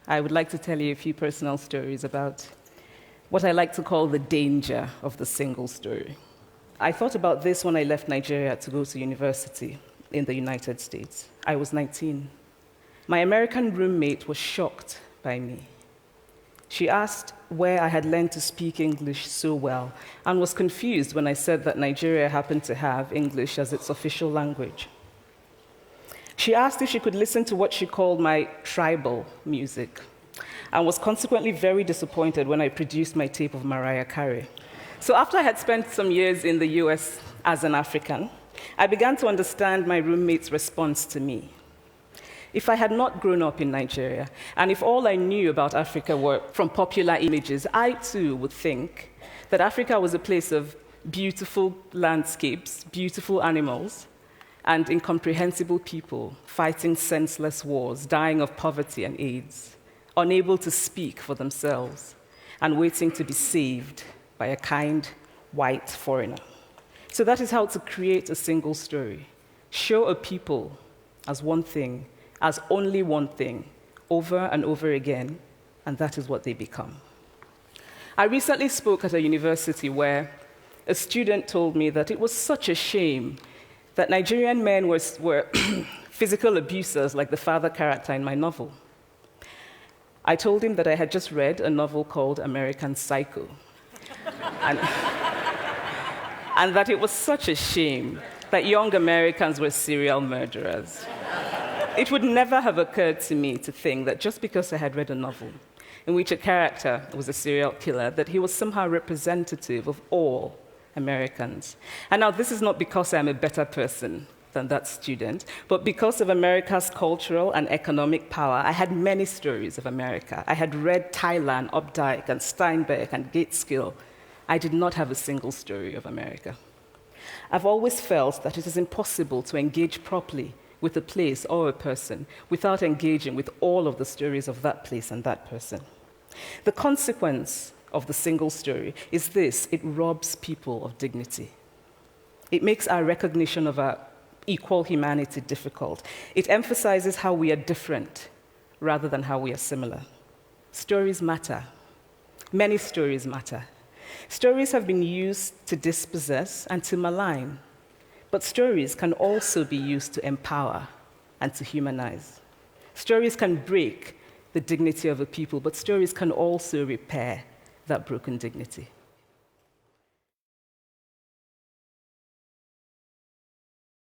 I would like to tell you a few personal stories about what I like to call the danger of the single story. I thought about this when I left Nigeria to go to university in the United States. I was 19. My American roommate was shocked by me. She asked where I had learned to speak English so well and was confused when I said that Nigeria happened to have English as its official language. She asked if she could listen to what she called my tribal music and was consequently very disappointed when I produced my tape of Mariah Carey. So after I had spent some years in the US as an African, I began to understand my roommate's response to me. If I had not grown up in Nigeria, and if all I knew about Africa were from popular images, I too would think that Africa was a place of beautiful landscapes, beautiful animals, and incomprehensible people fighting senseless wars, dying of poverty and AIDS, unable to speak for themselves, and waiting to be saved by a kind white foreigner. So that is how to create a single story. Show a people as one thing, as only one thing, over and over again, and that is what they become. I recently spoke at a university where a student told me that it was such a shame that Nigerian men were physical abusers like the father character in my novel. I told him that I had just read a novel called American Psycho, and that it was such a shame that young Americans were serial murderers. It would never have occurred to me to think that just because I had read a novel in which a character was a serial killer, that he was somehow representative of all Americans. And now this is not because I'm a better person than that student, but because of America's cultural and economic power, I had many stories of America. I had read Tylan, Updike, and Steinbeck, and Gateskill. I did not have a single story of America. I've always felt that it is impossible to engage properly with a place or a person without engaging with all of the stories of that place and that person. The consequence of the single story is this: it robs people of dignity. It makes our recognition of our equal humanity difficult. It emphasizes how we are different rather than how we are similar. Stories matter. Many stories matter. Stories have been used to dispossess and to malign. But stories can also be used to empower and to humanize. Stories can break the dignity of a people, but stories can also repair that broken dignity.